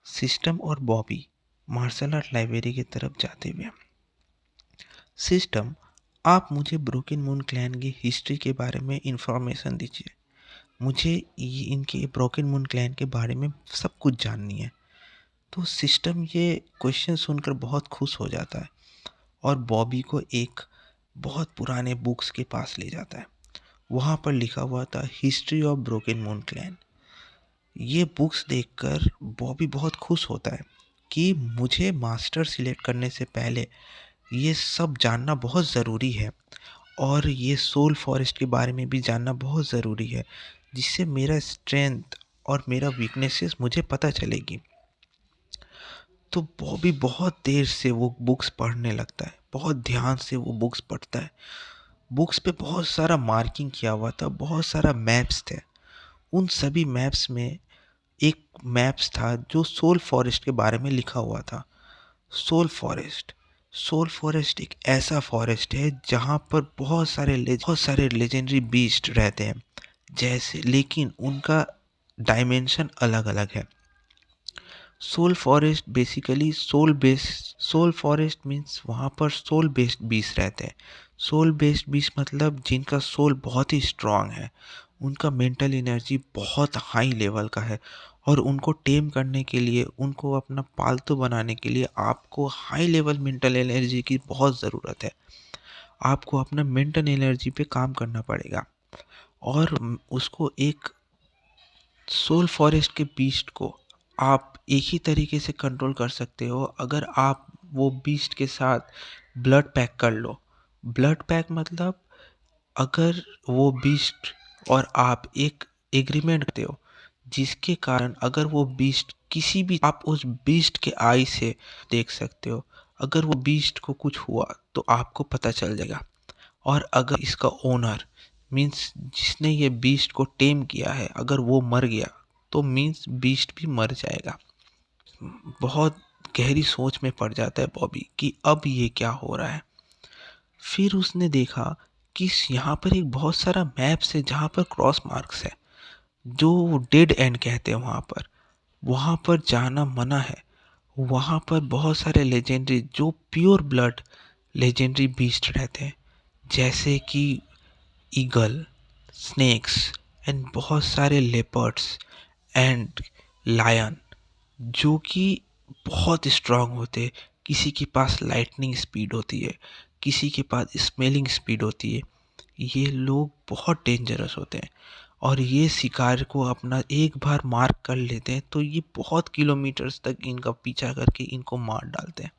System और Bobby martial art library की तरफ जाते हुए। सिस्टम, आप मुझे ब्रोकन मून क्लैन की हिस्ट्री के बारे में इंफॉर्मेशन दीजिए। मुझे ये इनके ब्रोकन मून क्लैन के बारे में सब कुछ जाननी है। तो सिस्टम ये क्वेश्चन सुनकर बहुत खुश हो जाता है और बॉबी को एक बहुत पुराने बुक्स के पास ले जाता है। वहाँ पर लिखा हुआ था history of broken moon clan. ये बुक्स देखकर बॉबी बहुत खुश होता है कि मुझे मास्टर सिलेक्ट करने से पहले ये सब जानना बहुत ज़रूरी है और ये सोल फॉरेस्ट के बारे में भी जानना बहुत ज़रूरी है, जिससे मेरा स्ट्रेंथ और मेरा वीकनेसेस मुझे पता चलेगी। तो बॉबी बहुत देर से वो बुक्स पढ़ने लगता है, बहुत ध्यान से वो बुक्स पढ़ता है। बुक्स पे बहुत सारा मार्किंग किया हुआ था, बहुत सारा मैप्स थे। उन सभी मैप्स में एक मैप्स था जो सोल फॉरेस्ट के बारे में लिखा हुआ था। सोल फॉरेस्ट, सोल फॉरेस्ट एक ऐसा फॉरेस्ट है जहाँ पर बहुत सारे लेजेंडरी बीस्ट रहते हैं, जैसे, लेकिन उनका डायमेंशन अलग अलग है। Sole forest basically sole forest means वहाँ पर सोल बेस्ड बीस्ट रहते हैं। सोल बेस्ड बीस्ट मतलब जिनका सोल बहुत ही स्ट्रांग है, उनका मेंटल एनर्जी बहुत हाई लेवल का है और उनको टेम करने के लिए, उनको अपना पालतू बनाने के लिए आपको हाई लेवल मेंटल एनर्जी की बहुत ज़रूरत है। आपको अपना मेंटल एनर्जी पे काम करना पड़ेगा और उसको एक सोल फॉरेस्ट के बीस्ट को आप एक ही तरीके से कंट्रोल कर सकते हो अगर आप वो बीस्ट के साथ ब्लड पैक कर लो। ब्लड पैक मतलब अगर वो बीस्ट और आप एक एग्रीमेंट करते हो, जिसके कारण अगर वो बीस्ट किसी भी, आप उस बीस्ट के आई से देख सकते हो। अगर वो बीस्ट को कुछ हुआ तो आपको पता चल जाएगा। और अगर इसका ओनर मीन्स जिसने ये बीस्ट को टेम किया है, अगर वो मर गया तो मीन्स बीस्ट भी मर जाएगा। बहुत गहरी सोच में पड़ जाता है बॉबी कि अब ये क्या हो रहा है। फिर उसने देखा कि यहाँ पर एक बहुत सारा मैप्स है जहाँ पर क्रॉस मार्क्स है, जो डेड एंड कहते हैं। वहाँ पर जाना मना है। वहाँ पर बहुत सारे लेजेंडरी, जो प्योर ब्लड लेजेंडरी बीस्ट रहते हैं, जैसे कि ईगल, स्नेक्स एंड बहुत सारे लेपर्ड्स एंड लायन, जो कि बहुत स्ट्रांग होते हैं। किसी के पास लाइटनिंग स्पीड होती है, किसी के पास स्मेलिंग स्पीड होती है। ये लोग बहुत डेंजरस होते हैं और ये शिकार को अपना एक बार मार्क कर लेते हैं तो ये बहुत किलोमीटर्स तक इनका पीछा करके इनको मार डालते हैं।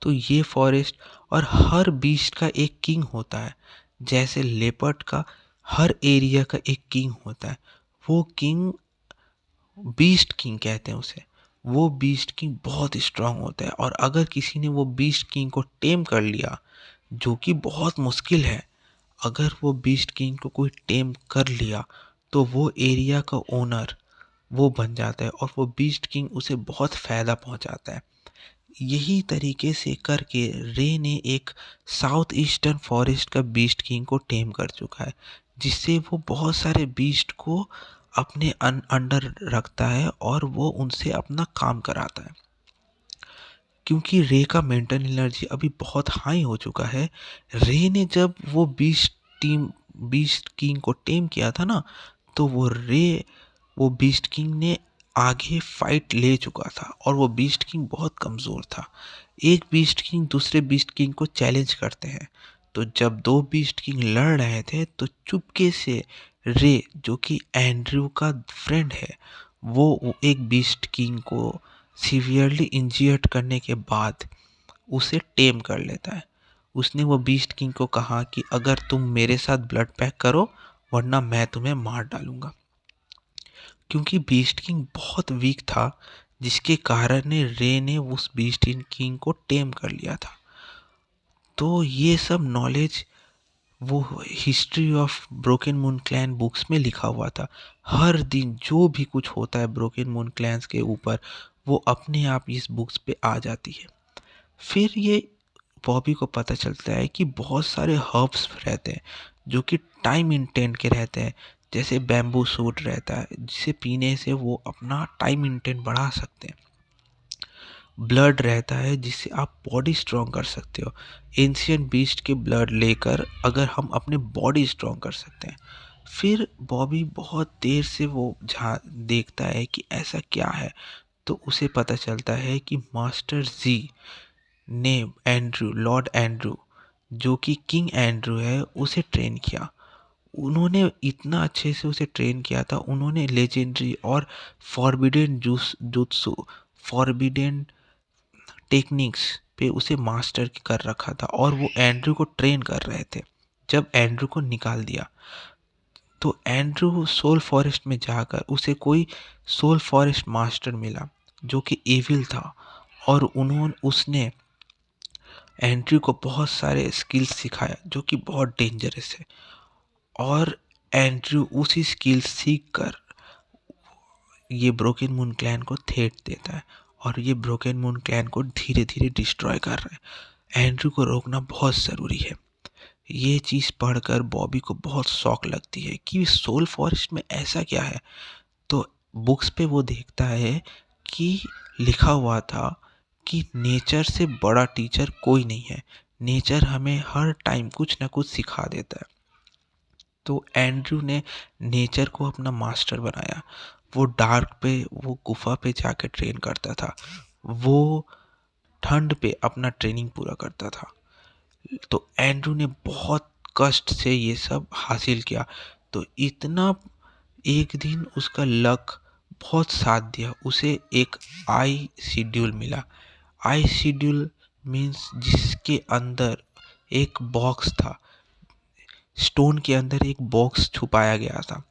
तो ये फॉरेस्ट, और हर बीस्ट का एक किंग होता है। जैसे लेपर्ड का हर एरिया का एक किंग होता है। वो किंग बीस्ट किंग कहते हैं उसे। वो बीस्ट किंग बहुत स्ट्रांग होता है और अगर किसी ने वो बीस्ट किंग को टेम कर लिया, जो कि बहुत मुश्किल है, अगर वो बीस्ट किंग को कोई टेम कर लिया तो वो एरिया का ओनर वो बन जाता है और वो बीस्ट किंग उसे बहुत फ़ायदा पहुंचाता है। यही तरीके से करके रे ने एक साउथ ईस्टर्न फॉरेस्ट का बीस्ट किंग को टेम कर चुका है, जिससे वो बहुत सारे बीस्ट को अपने अंडर रखता है और वो उनसे अपना काम कराता है। क्योंकि रे का मेंटल एनर्जी अभी बहुत हाई हो चुका है, रे ने जब वो बीस्ट किंग को टेम किया था ना, तो वो बीस्ट किंग ने आगे फाइट ले चुका था और वो बीस्ट किंग बहुत कमज़ोर था। एक बीस्ट किंग दूसरे बीस्ट किंग को चैलेंज करते हैं, तो जब दो बीस्ट किंग लड़ रहे थे तो चुपके से रे, जो कि एंड्रयू का फ्रेंड है, वो एक बीस्ट किंग को सीवियरली इंजर्ड करने के बाद उसे टेम कर लेता है। उसने वो बीस्ट किंग को कहा कि अगर तुम मेरे साथ ब्लड पैक करो, वरना मैं तुम्हें मार डालूंगा। क्योंकि बीस्ट किंग बहुत वीक था, जिसके कारण रे ने उस बीस्ट किंग को टेम कर लिया था। तो ये सब नॉलेज वो history of broken moon clan books में लिखा हुआ था। हर दिन जो भी कुछ होता है ब्रोकन मून क्लैंस के ऊपर, वो अपने आप इस बुक्स पे आ जाती है। फिर ये बॉबी को पता चलता है कि बहुत सारे हर्ब्स रहते हैं जो कि टाइम इंटेंट के रहते हैं, जैसे बैम्बू सूट रहता है जिसे पीने से वो अपना टाइम इंटेंट बढ़ा सकते हैं। ब्लड रहता है जिससे आप बॉडी स्ट्रॉन्ग कर सकते हो। एंशियंट बीस्ट के ब्लड लेकर अगर हम अपने बॉडी स्ट्रॉन्ग कर सकते हैं। फिर बॉबी बहुत देर से वो देखता है कि ऐसा क्या है, तो उसे पता चलता है कि मास्टर जी ने एंड्रू, लॉर्ड एंड्रू, जो कि किंग एंड्रू है, उसे ट्रेन किया। उन्होंने इतना अच्छे से उसे ट्रेन किया था। उन्होंने लेजेंडरी और forbidden juice jutsu, forbidden techniques पे उसे मास्टर कर रखा था और वो एंड्रू को ट्रेन कर रहे थे। जब एंड्रू को निकाल दिया तो एंड्रू सोल फॉरेस्ट में जाकर उसे कोई सोल फॉरेस्ट मास्टर मिला जो कि एविल था, और उसने एंड्रू को बहुत सारे स्किल्स सिखाया जो कि बहुत डेंजरस है। और एंड्रू उसी स्किल्स सीख कर ये ब्रोकन मून क्लैन को थ्रेट देता है, और ये ब्रोकन मून क्लैन को धीरे धीरे डिस्ट्रॉय कर रहा है। एंड्रू को रोकना बहुत ज़रूरी है। ये चीज़ पढ़कर बॉबी को बहुत शौक लगती है कि सोल फॉरेस्ट में ऐसा क्या है। तो बुक्स पे वो देखता है कि लिखा हुआ था कि नेचर से बड़ा टीचर कोई नहीं है। नेचर हमें हर टाइम कुछ ना कुछ सिखा देता है। तो एंड्रू ने नेचर को अपना मास्टर बनाया। वो डार्क पे, वो गुफा पे जाकर ट्रेन करता था। वो ठंड पे अपना ट्रेनिंग पूरा करता था। तो एंड्रू ने बहुत कष्ट से ये सब हासिल किया। तो इतना एक दिन उसका लक बहुत साथ दिया। उसे एक आई शेड्यूल मिला। आई शेड्यूल मीन्स जिसके अंदर एक बॉक्स था। स्टोन के अंदर एक बॉक्स छुपाया गया था।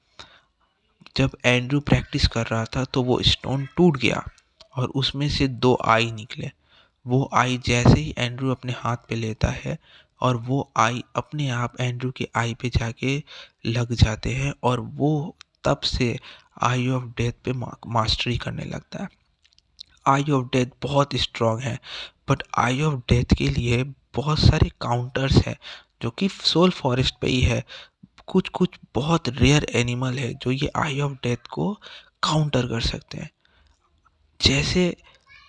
जब एंड्रू प्रैक्टिस कर रहा था तो वो स्टोन टूट गया और उसमें से 2 आई निकले। वो आई जैसे ही एंड्रू अपने हाथ पे लेता है, और वो आई अपने आप एंड्रू के आई पे जाके लग जाते हैं, और वो तब से आई ऑफ डेथ पे मास्टरी करने लगता है। आई ऑफ डेथ बहुत स्ट्रांग है, बट आई ऑफ डेथ के लिए बहुत सारे काउंटर्स हैं जो कि सोल फॉरेस्ट पे ही है। कुछ कुछ बहुत रेयर एनिमल है जो ये आई ऑफ डेथ को काउंटर कर सकते हैं। जैसे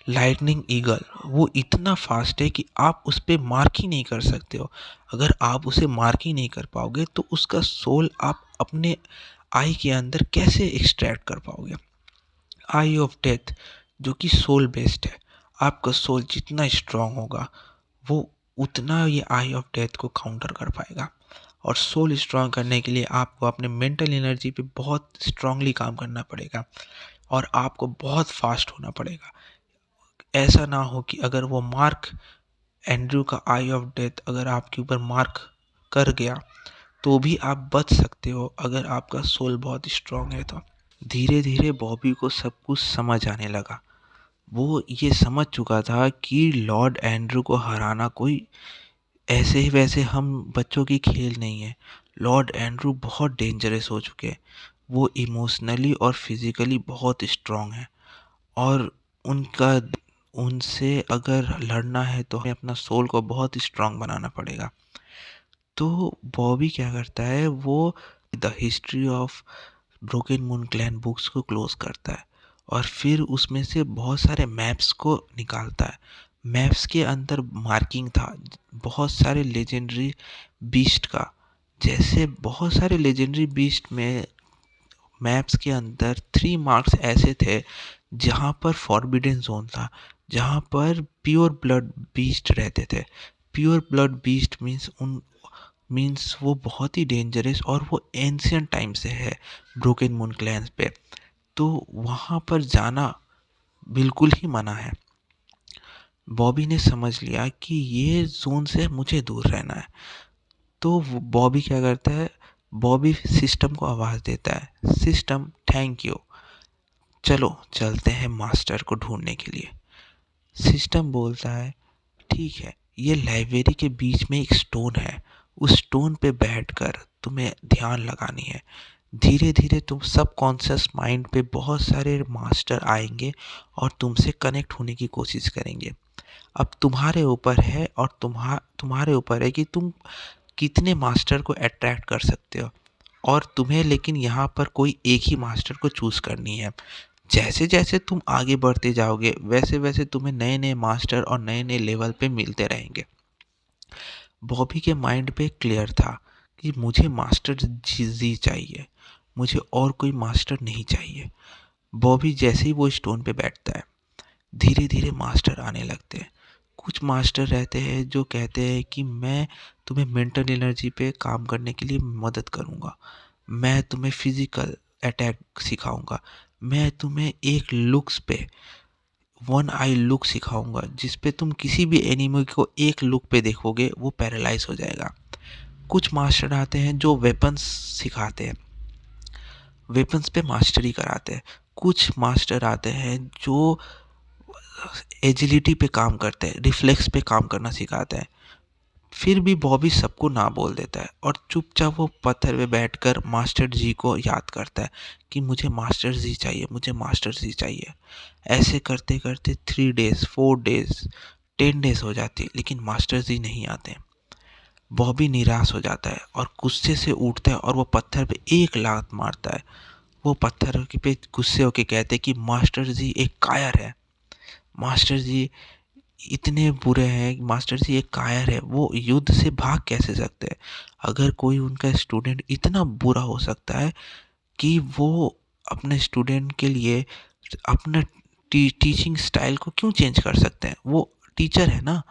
लाइटनिंग ईगल, वो इतना फास्ट है कि आप उस पर मार्क ही नहीं कर सकते हो। अगर आप उसे मार्क ही नहीं कर पाओगे तो उसका सोल आप अपने आई के अंदर कैसे एक्सट्रैक्ट कर पाओगे। आई ऑफ डेथ जो कि सोल बेस्ड है, आपका सोल जितना स्ट्रांग होगा वो उतना ये आई ऑफ डेथ को काउंटर कर पाएगा। और सोल स्ट्रांग करने के लिए आपको अपने मेंटल एनर्जी पे बहुत स्ट्रांगली काम करना पड़ेगा, और आपको बहुत फास्ट होना पड़ेगा। ऐसा ना हो कि अगर वो मार्क, एंड्रू का आई ऑफ डेथ अगर आपके ऊपर मार्क कर गया तो भी आप बच सकते हो अगर आपका सोल बहुत स्ट्रांग है। तो धीरे धीरे बॉबी को सब कुछ समझ आने लगा। वो ये समझ चुका था कि लॉर्ड एंड्रू को हराना कोई ऐसे ही वैसे हम बच्चों की खेल नहीं है। लॉर्ड एंड्रू बहुत डेंजरस हो चुके हैं। वो इमोशनली और फिजिकली बहुत स्ट्रांग है, और उनका उनसे अगर लड़ना है तो हमें अपना सोल को बहुत स्ट्रांग बनाना पड़ेगा। तो बॉबी क्या करता है, वो the history of broken moon clan books को क्लोज करता है, और फिर उसमें से बहुत सारे मैप्स को निकालता है। मैप्स के अंदर मार्किंग था बहुत सारे लेजेंडरी बीस्ट का। जैसे बहुत सारे लेजेंडरी बीस्ट में मैप्स के अंदर 3 मार्क्स ऐसे थे जहाँ पर फॉरबिडन जोन था, जहाँ पर प्योर ब्लड बीस्ट रहते थे। प्योर ब्लड बीस्ट मीन्स वो बहुत ही डेंजरस, और वो एंशियंट टाइम से है ब्रोकन मून क्लैंस पे। तो वहाँ पर जाना बिल्कुल ही मना है। बॉबी ने समझ लिया कि ये जोन से मुझे दूर रहना है। तो बॉबी क्या करता है, बॉबी सिस्टम को आवाज़ देता है, सिस्टम थैंक यू, चलो चलते हैं मास्टर को ढूंढने के लिए। सिस्टम बोलता है ठीक है, ये लाइब्रेरी के बीच में एक स्टोन है, उस स्टोन पे बैठकर तुम्हें ध्यान लगानी है। धीरे धीरे तुम सब कॉन्शियस माइंड पे बहुत सारे मास्टर आएंगे और तुमसे कनेक्ट होने की कोशिश करेंगे। अब तुम्हारे ऊपर है, और तुम्हारे ऊपर है कि तुम कितने मास्टर को अट्रैक्ट कर सकते हो। और तुम्हें लेकिन यहाँ पर कोई एक ही मास्टर को चूज़ करनी है। जैसे-जैसे तुम आगे बढ़ते जाओगे, वैसे-वैसे तुम्हें नए-नए मास्टर और नए-नए लेवल पे मिलते रहेंगे। बॉबी के माइंड पे क्लियर था कि मुझे मास्टर जी चाहिए, मुझे और कोई मास्टर नहीं चाहिए। बॉबी जैसे ही वो स्टोन पे बैठता है, धीरे-धीरे मास्टर आने लगते हैं। कुछ मास्टर रहते हैं जो कहते हैं कि मैं तुम्हें मेंटल एनर्जी पे काम करने के लिए मदद करूँगा। मैं तुम्हें फिज़िकल अटैक सिखाऊँगा। मैं तुम्हें एक लुक्स पे वन आई लुक सिखाऊँगा जिस पे तुम किसी भी एनिमी को एक लुक पे देखोगे वो पैरालाइज़ हो जाएगा। कुछ मास्टर आते हैं जो वेपन्स सिखाते हैं, वेपन्स पे मास्टरी कराते हैं। कुछ मास्टर आते हैं जो एजिलिटी पे काम करते हैं, रिफ्लेक्स पे काम करना सिखाते हैं। फिर भी बॉबी सबको ना बोल देता है और चुपचाप वो पत्थर पे बैठकर मास्टर जी को याद करता है कि मुझे मास्टर जी चाहिए, मुझे मास्टर जी चाहिए। ऐसे करते करते 3 डेज 4 डेज 10 डेज हो जाती है लेकिन मास्टर जी नहीं आते। बॉबी निराश हो जाता है और गुस्से से उठता है और वो पत्थर पे एक लात मारता है। वो पत्थर पे गुस्से होके कहते हैं कि मास्टर जी एक कायर है, मास्टर जी इतने बुरे हैं, मास्टर जी एक कायर है, वो युद्ध से भाग कैसे सकते हैं? अगर कोई उनका स्टूडेंट इतना बुरा हो सकता है कि वो अपने स्टूडेंट के लिए अपना टीचिंग स्टाइल को क्यों चेंज कर सकते हैं? वो टीचर है ना,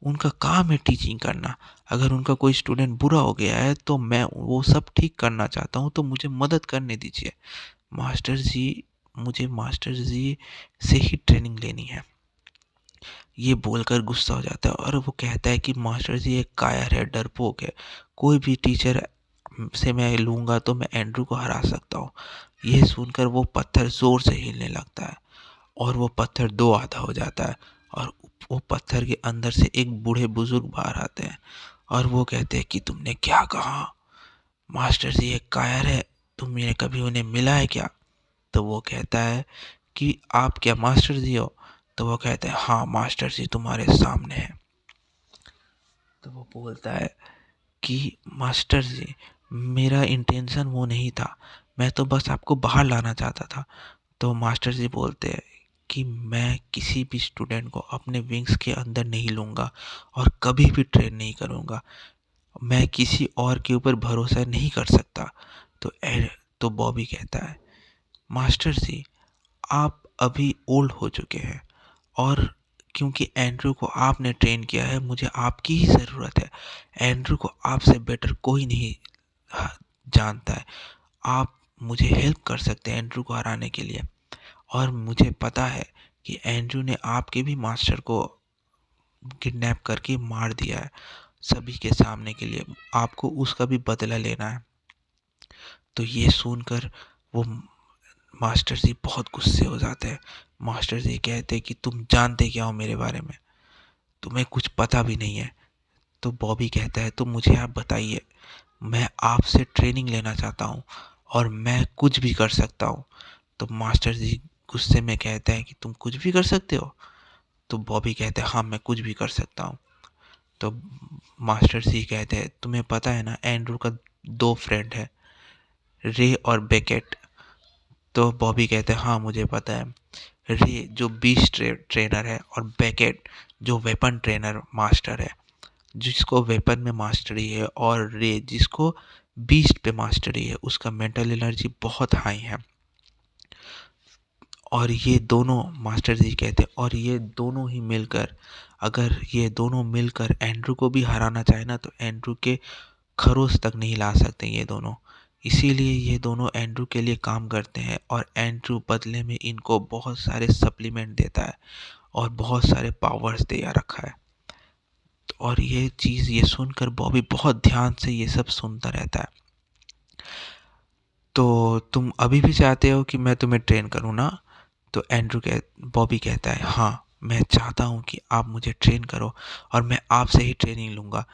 उनका काम है टीचिंग करना। अगर उनका कोई स्टूडेंट बुरा हो गया है तो मैं वो सब ठीक करना चाहता हूँ, तो मुझे मदद करने दीजिए। मास्टर जी, मुझे मास्टर जी से ही ट्रेनिंग लेनी है। ये बोलकर गुस्सा हो जाता है और वो कहता है कि मास्टर जी एक कायर है, डरपोक है। कोई भी टीचर से मैं लूँगा तो मैं एंड्रू को हरा सकता हूँ। ये सुनकर वो पत्थर ज़ोर से हिलने लगता है और वो पत्थर दो आधा हो जाता है और वो पत्थर के अंदर से एक बूढ़े बुजुर्ग बाहर आते हैं और वो कहते हैं कि तुमने क्या कहा? मास्टर जी एक कायर है, तुमने कभी उन्हें मिला है क्या? तो वो कहता है कि आप क्या मास्टर जी हो? तो वो कहते हैं हाँ मास्टर जी तुम्हारे सामने है। तो वो बोलता है कि मास्टर जी, मेरा इंटेंशन वो नहीं था, मैं तो बस आपको बाहर लाना चाहता था। तो मास्टर जी बोलते हैं कि मैं किसी भी स्टूडेंट को अपने विंग्स के अंदर नहीं लूँगा और कभी भी ट्रेन नहीं करूँगा। मैं किसी और के ऊपर भरोसा नहीं कर सकता। तो तो बॉबी कहता है मास्टर जी, आप अभी ओल्ड हो चुके हैं और क्योंकि एंड्रू को आपने ट्रेन किया है, मुझे आपकी ही ज़रूरत है। एंड्रू को आपसे बेटर कोई नहीं जानता है। आप मुझे हेल्प कर सकते हैं एंड्रू को हराने के लिए। और मुझे पता है कि एंड्रू ने आपके भी मास्टर को किडनैप करके मार दिया है सभी के सामने के लिए। आपको उसका भी बदला लेना है। तो ये सुनकर वो मास्टर जी बहुत गुस्से हो जाते हैं। मास्टर जी कहते हैं कि तुम जानते क्या हो मेरे बारे में? तुम्हें कुछ पता भी नहीं है। तो बॉबी कहता है तो मुझे आप बताइए, मैं आपसे ट्रेनिंग लेना चाहता हूँ और मैं कुछ भी कर सकता हूँ। तो मास्टर जी गुस्से में कहते हैं कि तुम कुछ भी कर सकते हो? तो बॉबी कहते हैं हाँ मैं कुछ भी कर सकता हूँ। तो मास्टर जी कहते हैं तुम्हें पता है ना एंड्रू का दो फ्रेंड है, रे और बेकेट। तो बॉबी कहते हैं हाँ मुझे पता है। रे जो बीस्ट ट्रेनर है और बेकेट जो वेपन ट्रेनर मास्टर है, जिसको वेपन में मास्टरी है, और रे जिसको बीस्ट पे मास्टरी है, उसका मेंटल एनर्जी बहुत हाई है। और ये दोनों मास्टर जी कहते हैं और ये दोनों ही मिलकर, अगर ये दोनों मिलकर एंड्रू को भी हराना चाहे ना तो एंड्रू के खरोच तक नहीं ला सकते ये दोनों। इसीलिए ये दोनों एंड्रू के लिए काम करते हैं और एंड्रू बदले में इनको बहुत सारे सप्लीमेंट देता है और बहुत सारे पावर्स दे रखा है। और ये चीज़ ये सुनकर बॉबी बहुत ध्यान से ये सब सुनता रहता है। तो तुम अभी भी चाहते हो कि मैं तुम्हें ट्रेन करूँ ना? तो बॉबी कहता है हाँ मैं चाहता हूँ कि आप मुझे ट्रेन करो और मैं आपसे ही ट्रेनिंग लूँगा।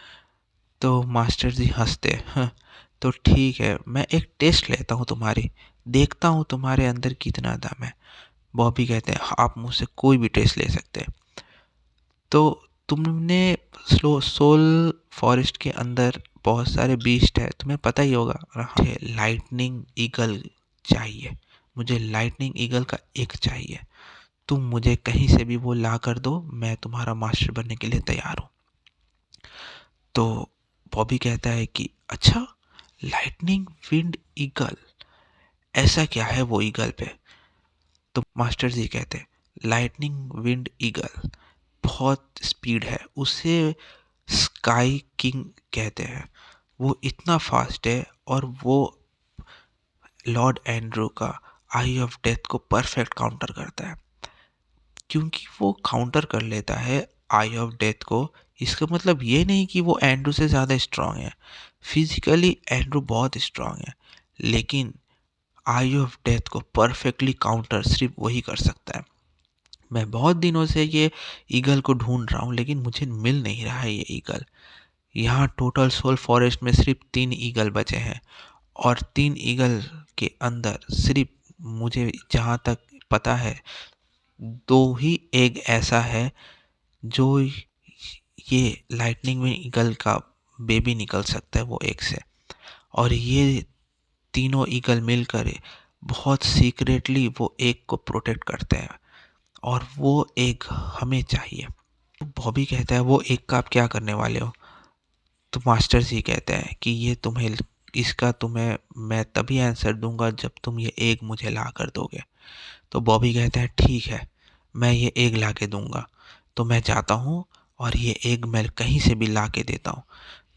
तो मास्टर जी हंसते हैं "हाँ, तो ठीक है, मैं एक टेस्ट लेता हूँ तुम्हारी, देखता हूँ तुम्हारे अंदर कितना दम है। बॉबी कहते हैं आप मुझसे कोई भी टेस्ट ले सकते हैं। तो तुमने सोल फॉरेस्ट के अंदर बहुत सारे बीस्ट है, तुम्हें पता ही होगा। मुझे लाइटनिंग ईगल चाहिए, मुझे लाइटनिंग ईगल का एक चाहिए। तुम मुझे कहीं से भी वो ला कर दो, मैं तुम्हारा मास्टर बनने के लिए तैयार हूँ। तो बॉबी कहता है कि अच्छा, लाइटनिंग विंड ईगल, ऐसा क्या है वो ईगल पे? तो मास्टर जी कहते हैं लाइटनिंग विंड ईगल बहुत स्पीड है, उसे स्काई किंग कहते हैं। वो इतना फास्ट है और वो लॉर्ड एंड्रू का आई ऑफ डेथ को परफेक्ट काउंटर करता है। क्योंकि वो काउंटर कर लेता है आई ऑफ डेथ को, इसका मतलब ये नहीं कि वो एंड्रू से ज़्यादा स्ट्रांग है। फिजिकली एंड्रू बहुत स्ट्रांग है, लेकिन आई ऑफ डेथ को परफेक्टली काउंटर सिर्फ वही कर सकता है। मैं बहुत दिनों से ये ईगल को ढूंढ रहा हूँ, लेकिन मुझे मिल नहीं रहा है ये ईगल। यहाँ टोटल सोल फॉरेस्ट में सिर्फ 3 ईगल बचे हैं, और 3 ईगल के अंदर सिर्फ मुझे जहाँ तक पता है 2 ही एग ऐसा है जो ये लाइटनिंग में ईगल का बेबी निकल सकता है वो एग से। और ये तीनों ईगल मिलकर बहुत सीक्रेटली वो एग को प्रोटेक्ट करते हैं, और वो एग हमें चाहिए। तो बॉबी कहता है वो एग का आप क्या करने वाले हो? तो मास्टर जी कहते हैं कि ये तुम्हें, इसका तुम्हें मैं तभी आंसर दूंगा जब तुम ये एग मुझे ला कर दोगे। तो बॉबी कहता है ठीक है, मैं ये एग ला के दूंगा। तो मैं जाता हूँ और ये एग मैं कहीं से भी ला के देता हूँ।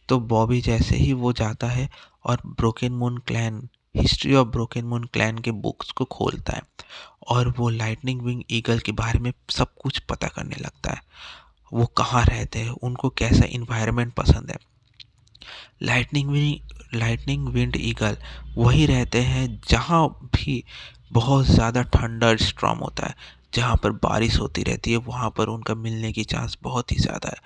तो बॉबी जैसे ही वो जाता है और broken moon clan, history of broken moon clan के बुक्स को खोलता है, और वो लाइटनिंग विंग ईगल के बारे में सब कुछ पता करने लगता है। वो कहाँ रहते हैं, उनको कैसा इन्वायरमेंट पसंद है। लाइटनिंग विंड ईगल वही रहते हैं जहाँ भी बहुत ज़्यादा थंडर स्टॉर्म होता है, जहाँ पर बारिश होती रहती है, वहाँ पर उनका मिलने की चांस बहुत ही ज़्यादा है।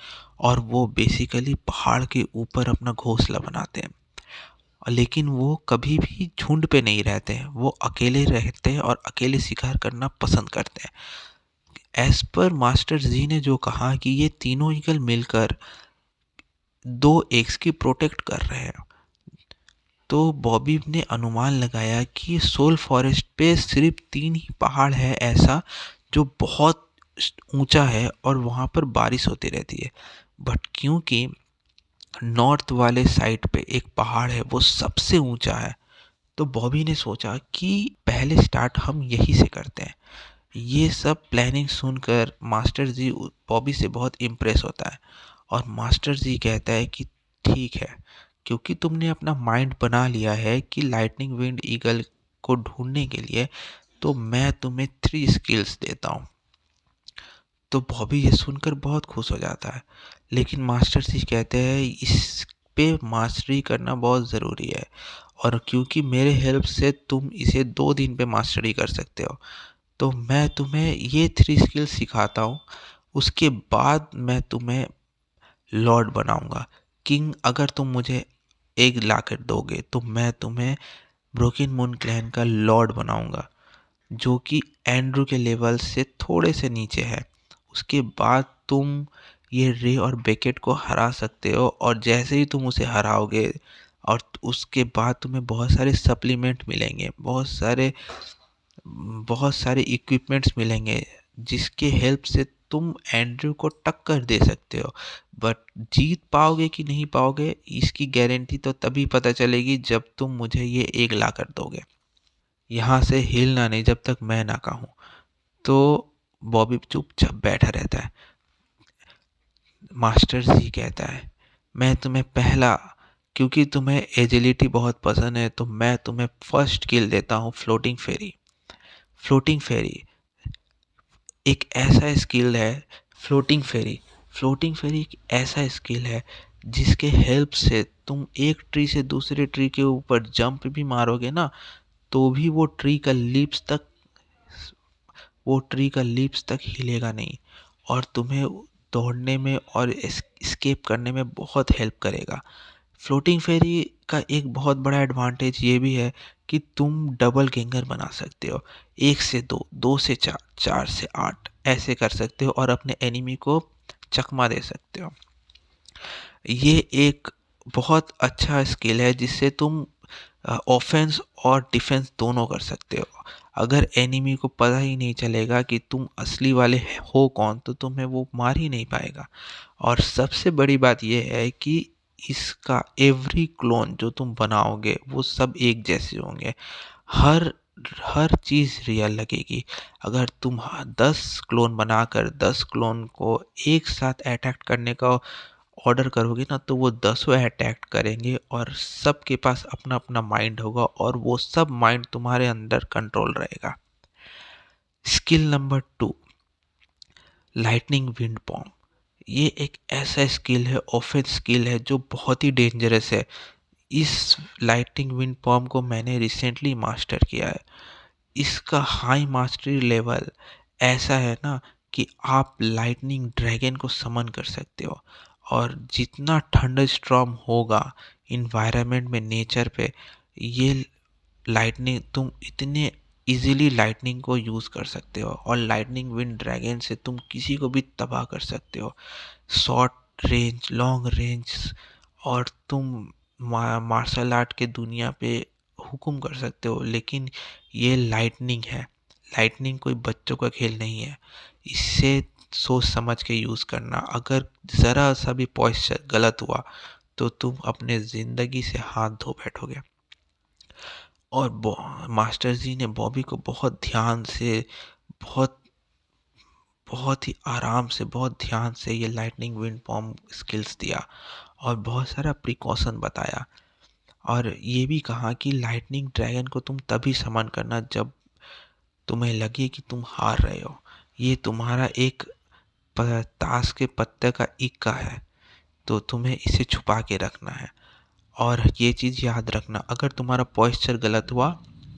और वो बेसिकली पहाड़ के ऊपर अपना घोंसला बनाते हैं, लेकिन वो कभी भी झुंड पे नहीं रहते हैं, वो अकेले रहते हैं और अकेले शिकार करना पसंद करते हैं। एज पर मास्टर जी ने जो कहा कि ये तीनों ईगल मिलकर 2 एग्स की प्रोटेक्ट कर रहे हैं, तो बॉबी ने अनुमान लगाया कि सोल फॉरेस्ट पे सिर्फ 3 ही पहाड़ है ऐसा जो बहुत ऊंचा है और वहाँ पर बारिश होती रहती है। बट क्योंकि नॉर्थ वाले साइड पे एक पहाड़ है वो सबसे ऊंचा है, तो बॉबी ने सोचा कि पहले स्टार्ट हम यही से करते हैं। ये सब प्लानिंग सुनकर मास्टर जी बॉबी से बहुत इम्प्रेस होता है, और मास्टर जी कहता है कि ठीक है, क्योंकि तुमने अपना माइंड बना लिया है कि लाइटनिंग विंड ईगल को ढूंढने के लिए, तो मैं तुम्हें 3 स्किल्स देता हूँ। तो बॉबी ये सुनकर बहुत खुश हो जाता है, लेकिन मास्टर जी कहते हैं इस पे मास्टरी करना बहुत ज़रूरी है, और क्योंकि मेरे हेल्प से तुम इसे 2 दिन पे मास्टरी कर सकते हो, तो मैं तुम्हें ये 3 स्किल सिखाता हूँ। उसके बाद मैं तुम्हें लॉर्ड बनाऊंगा, किंग। अगर तुम मुझे एग ला कर दोगे तो मैं तुम्हें ब्रोकन मून क्लैन का लॉर्ड बनाऊंगा, जो कि एंड्रू के लेवल से थोड़े से नीचे है। उसके बाद तुम ये रे और बेकेट को हरा सकते हो, और जैसे ही तुम उसे हराओगे, और उसके बाद तुम्हें बहुत सारे सप्लीमेंट मिलेंगे, बहुत सारे इक्विपमेंट्स मिलेंगे, जिसके हेल्प से तुम एंड्रयू को टक्कर दे सकते हो। बट जीत पाओगे कि नहीं पाओगे, इसकी गारंटी तो तभी पता चलेगी जब तुम मुझे ये एग ला कर दोगे। यहाँ से हिलना नहीं जब तक मैं ना कहूँ। तो बॉबी चुपचाप बैठा रहता है। मास्टर जी कहता है मैं तुम्हें पहला, क्योंकि तुम्हें एजिलिटी बहुत पसंद है, तो मैं तुम्हें फर्स्ट किल देता हूँ फ्लोटिंग फेरी। फ्लोटिंग फेरी एक ऐसा स्किल है, फ्लोटिंग फेरी एक ऐसा स्किल है जिसके हेल्प से तुम एक ट्री से दूसरे ट्री के ऊपर जंप भी मारोगे ना, तो भी वो ट्री का लीव्स तक हिलेगा नहीं, और तुम्हें दौड़ने में और एस्केप करने में बहुत हेल्प करेगा। फ्लोटिंग फेरी का एक बहुत बड़ा एडवांटेज ये भी है कि तुम डबल गैंगर बना सकते हो। 1 से 2, 2 से 4, 4 से 8 ऐसे कर सकते हो, और अपने एनिमी को चकमा दे सकते हो। ये एक बहुत अच्छा स्किल है जिससे तुम ऑफेंस और डिफेंस दोनों कर सकते हो। अगर एनिमी को पता ही नहीं चलेगा कि तुम असली वाले हो कौन, तो तुम्हें वो मार ही नहीं पाएगा। और सबसे बड़ी बात यह है कि इसका एवरी क्लोन जो तुम बनाओगे वो सब एक जैसे होंगे। हर हर चीज़ रियल लगेगी। अगर तुम 10 क्लोन बनाकर 10 क्लोन को एक साथ अटैक करने का ऑर्डर करोगे ना, तो वो दसों अटैक करेंगे और सबके पास अपना अपना माइंड होगा और वो सब माइंड तुम्हारे अंदर कंट्रोल रहेगा। Skill number 2, lightning wind palm. ये एक ऐसा स्किल है, ऑफेंस स्किल है जो बहुत ही डेंजरस है। इस लाइटनिंग विंड पॉम को मैंने रिसेंटली मास्टर किया है। इसका हाई मास्टरी लेवल ऐसा है ना कि आप लाइटनिंग ड्रैगन को समन कर सकते हो। और जितना थंडर स्टॉर्म होगा इन्वायरमेंट में, नेचर पे, ये लाइटनिंग तुम इतने इजीली लाइटनिंग को यूज़ कर सकते हो। और लाइटनिंग विंड ड्रैगन से तुम किसी को भी तबाह कर सकते हो, शॉर्ट रेंज, लॉन्ग रेंज। और तुम मार्शल आर्ट के दुनिया पे हुक्म कर सकते हो। लेकिन ये लाइटनिंग है, लाइटनिंग कोई बच्चों का खेल नहीं है। इससे सोच समझ के यूज़ करना। अगर ज़रा सा भी पॉइस्चर गलत हुआ तो तुम अपने ज़िंदगी से हाथ धो बैठोगे। और मास्टर जी ने बॉबी को बहुत ध्यान से, बहुत बहुत ही आराम से, बहुत ध्यान से ये लाइटनिंग विंड पॉम स्किल्स दिया और बहुत सारा प्रिकॉशन बताया। और ये भी कहा कि लाइटनिंग ड्रैगन को तुम तभी समन करना जब तुम्हें लगे कि तुम हार रहे हो। ये तुम्हारा एक ताश के पत्ते का इक्का है, तो तुम्हें इसे छुपा के रखना है। और ये चीज़ याद रखना, अगर तुम्हारा पॉइस्चर गलत हुआ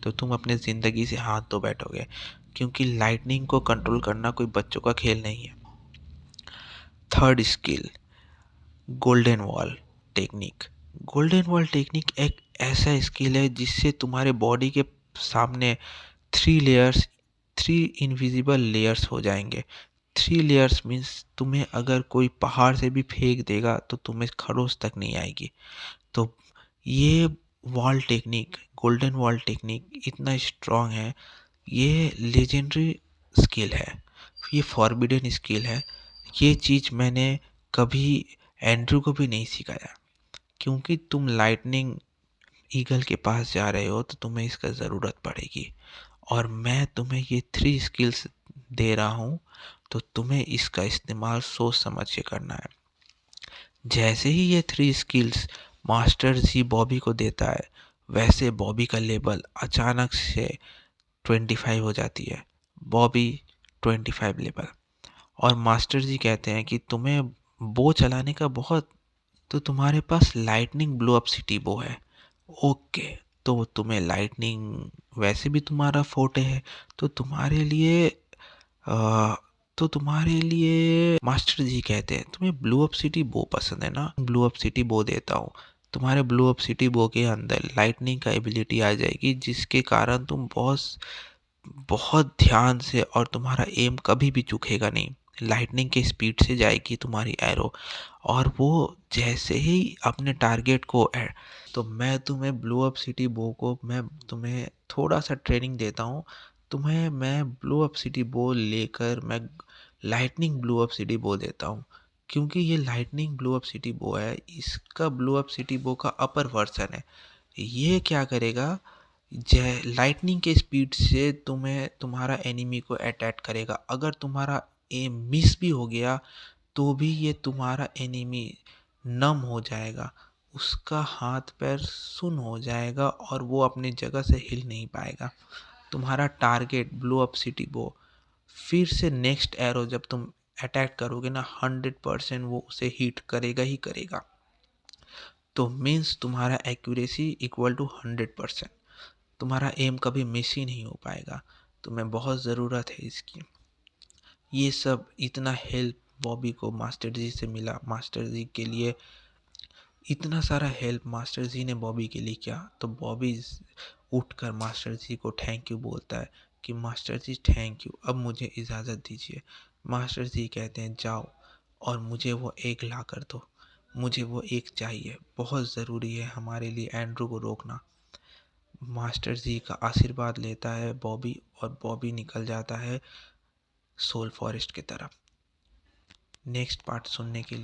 तो तुम अपने ज़िंदगी से हाथ धो बैठोगे, क्योंकि लाइटनिंग को कंट्रोल करना कोई बच्चों का खेल नहीं है। Third skill, golden wall technique. Golden wall technique एक ऐसा स्किल है जिससे तुम्हारे बॉडी के सामने 3 लेयर्स, 3 इनविजिबल लेयर्स हो जाएंगे। 3 लेयर्स मीन्स तुम्हें अगर कोई पहाड़ से भी फेंक देगा तो तुम्हें खरोच तक नहीं आएगी। तो ये wall technique, golden wall technique इतना स्ट्रांग है। ये लेजेंडरी स्किल है, ये फॉरबिडन स्किल है। ये चीज़ मैंने कभी एंड्रू को भी नहीं सिखाया, क्योंकि तुम लाइटनिंग ईगल के पास जा रहे हो तो तुम्हें इसका ज़रूरत पड़ेगी। और मैं तुम्हें ये 3 स्किल्स दे रहा हूँ, तो तुम्हें इसका इस्तेमाल सोच समझ के करना है। जैसे ही ये 3 स्किल्स मास्टर जी बॉबी को देता है, वैसे बॉबी का लेवल अचानक से 25 हो जाती है। बॉबी 25 लेवल। और मास्टर जी कहते हैं कि तुम्हें बो चलाने का बहुत, तो तुम्हारे पास लाइटनिंग ब्लो अप सिटी बो है। ओके, तो तुम्हें लाइटनिंग वैसे भी तुम्हारा फोर्टे है, तो तुम्हारे लिए अ, तो तुम्हारे लिए मास्टर जी कहते हैं तुम्हें ब्लू अप सिटी बो पसंद है ना, ब्लू अप सिटी बो देता हूँ। तुम्हारे ब्लू अप सिटी बो के अंदर लाइटनिंग का एबिलिटी आ जाएगी, जिसके कारण तुम बहुत बहुत ध्यान से, और तुम्हारा एम कभी भी चूकेगा नहीं। लाइटनिंग के स्पीड से जाएगी तुम्हारी एरो, और वो जैसे ही अपने टारगेट को तो मैं तुम्हें ब्लो अप सिटी बो को, मैं तुम्हें थोड़ा सा ट्रेनिंग देता हूँ। तुम्हें मैं ब्लो अप सिटी बो लेकर मैं लाइटनिंग ब्लो अप सिटी बो देता हूँ। क्योंकि ये लाइटनिंग ब्लो अप सिटी बो है, इसका ब्लो अप सिटी बो का अपर वर्जन है। ये क्या करेगा, जय लाइटनिंग के स्पीड से तुम्हें तुम्हारा एनिमी को अटैक करेगा। अगर तुम्हारा एम मिस भी हो गया तो भी ये तुम्हारा एनिमी नम हो जाएगा, उसका हाथ पैर सुन हो जाएगा और वो अपनी जगह से हिल नहीं पाएगा। तुम्हारा टारगेट ब्लो अप सिटी बो फिर से नेक्स्ट एरो जब तुम अटैक करोगे ना, 100% वो उसे हिट करेगा ही करेगा। तो मीन्स तुम्हारा एक्यूरेसी इक्वल टू 100%। तुम्हारा एम कभी मिस ही नहीं हो पाएगा। तुम्हें बहुत ज़रूरत है इसकी। ये सब इतना हेल्प बॉबी को मास्टर जी से मिला। मास्टर जी के लिए इतना सारा हेल्प मास्टर जी ने बॉबी के लिए किया, तो बॉबी उठकर मास्टर जी को थैंक यू बोलता है कि मास्टर जी थैंक यू, अब मुझे इजाज़त दीजिए। मास्टर जी कहते हैं जाओ और मुझे वो एग ला कर दो। मुझे वो एग चाहिए, बहुत ज़रूरी है हमारे लिए एंड्रू को रोकना। मास्टर जी का आशीर्वाद लेता है बॉबी, और बॉबी निकल जाता है सोल फॉरेस्ट की तरफ। नेक्स्ट पार्ट सुनने के लिए